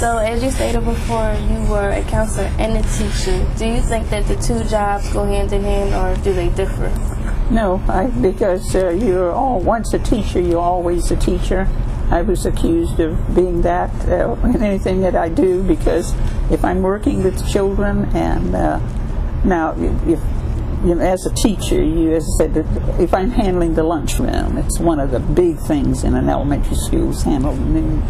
So, as you stated before, you were a counselor and a teacher. Do you think that the two jobs go hand in hand, or do they differ? No, because once a teacher, you're always a teacher. I was accused of being that in anything that I do, because if I'm working with children, and now if as a teacher, as I said, if I'm handling the lunchroom, it's one of the big things in an elementary school is handling.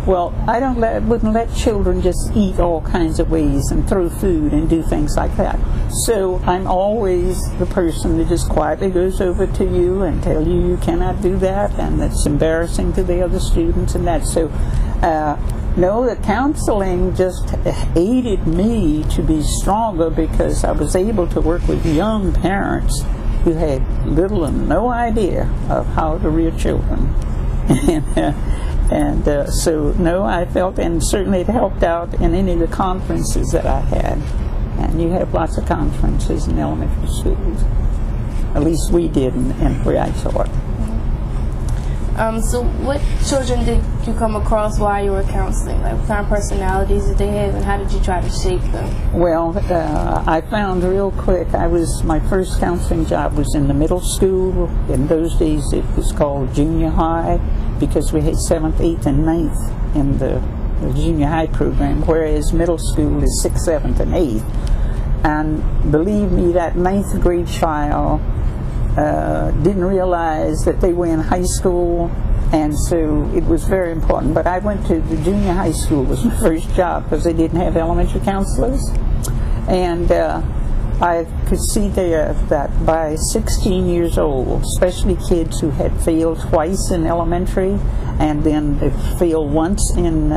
Well, I wouldn't let children just eat all kinds of ways and throw food and do things like that. So I'm always the person that just quietly goes over to you and tell you you cannot do that, and it's embarrassing to the other students and that. So no, the counseling just aided me to be stronger, because I was able to work with young parents who had little and no idea of how to rear children. So no, I felt, and certainly it helped out in any of the conferences that I had. And you have lots of conferences in elementary schools. At least we did, and where I taught. So what children did you come across while you were counseling? Like, what kind of personalities did they have, and how did you try to shape them? Well, I found real quick, my first counseling job was in the middle school. In those days it was called junior high, because we had 7th, 8th, and 9th in the junior high program, whereas middle school is 6th, 7th, and 8th. And believe me, that 9th grade child didn't realize that they were in high school, and so it was very important. But I went to the junior high school, was my first job, because they didn't have elementary counselors. And I could see there that by 16 years old, especially kids who had failed twice in elementary and then they failed once in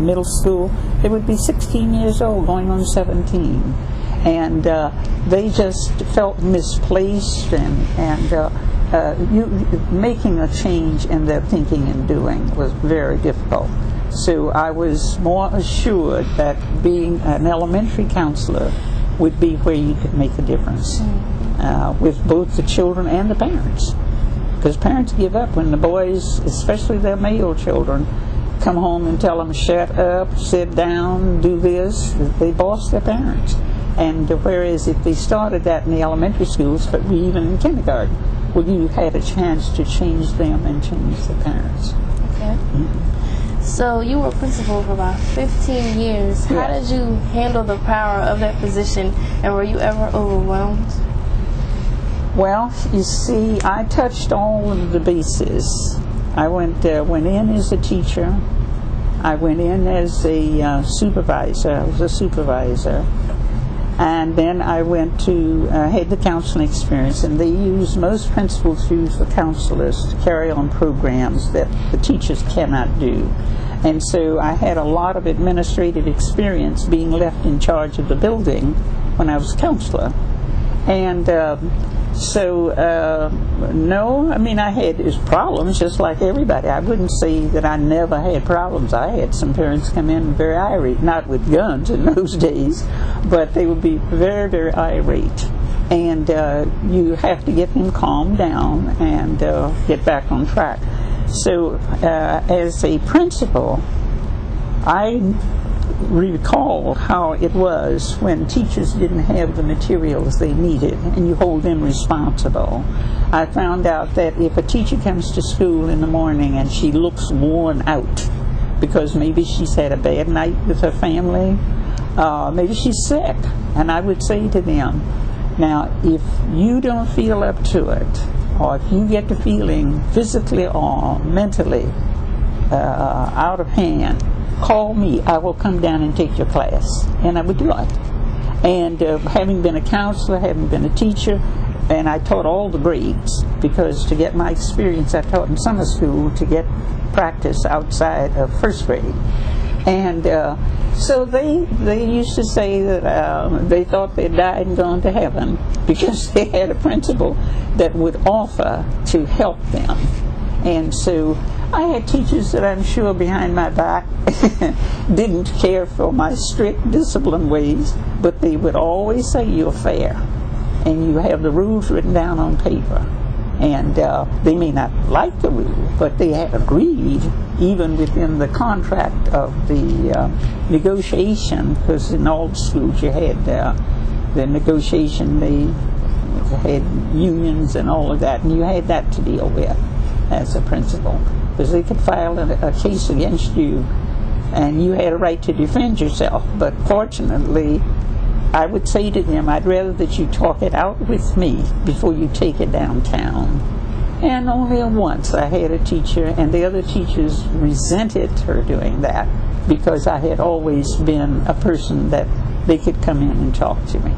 middle school, they would be 16 years old going on 17. And they just felt misplaced, and making a change in their thinking and doing was very difficult. So I was more assured that being an elementary counselor would be where you could make a difference with both the children and the parents. Because parents give up when the boys, especially their male children, come home and tell them, shut up, sit down, do this. They boss their parents. And whereas if they started that in the elementary schools, but even in kindergarten, well, you had a chance to change them and change the parents. Okay. So you were principal for about 15 years. How did you handle the power of that position, and were you ever overwhelmed? Well, you see, I touched all of the bases. I went in as a teacher. I went in as a supervisor. I was a supervisor. And then I went to had the counseling experience, and most principals use the counselors to carry on programs that the teachers cannot do. And so I had a lot of administrative experience being left in charge of the building when I was a counselor. And no, I mean, I had problems just like everybody. I wouldn't say that I never had problems. I had some parents come in very irate, not with guns in those days, but they would be very, very irate. And you have to get them calmed down and get back on track. So as a principal, I recall how it was when teachers didn't have the materials they needed, and you hold them responsible. I found out that if a teacher comes to school in the morning and she looks worn out because maybe she's had a bad night with her family, maybe she's sick, and I would say to them, now if you don't feel up to it, or if you get the feeling physically or mentally out of hand, call me. I will come down and take your class. And I would do it. And having been a counselor, having been a teacher, and I taught all the grades, because to get my experience I taught in summer school to get practice outside of first grade. And so they used to say that they thought they'd died and gone to heaven because they had a principal that would offer to help them. And so I had teachers that I'm sure behind my back didn't care for my strict discipline ways, but they would always say you're fair and you have the rules written down on paper. And they may not like the rule, but they had agreed, even within the contract of the negotiation, because in all schools you had the negotiation, they had unions and all of that, and you had that to deal with as a principal, because they could file a case against you, and you had a right to defend yourself. But fortunately, I would say to them, I'd rather that you talk it out with me before you take it downtown. And only once I had a teacher, and the other teachers resented her doing that, because I had always been a person that they could come in and talk to me.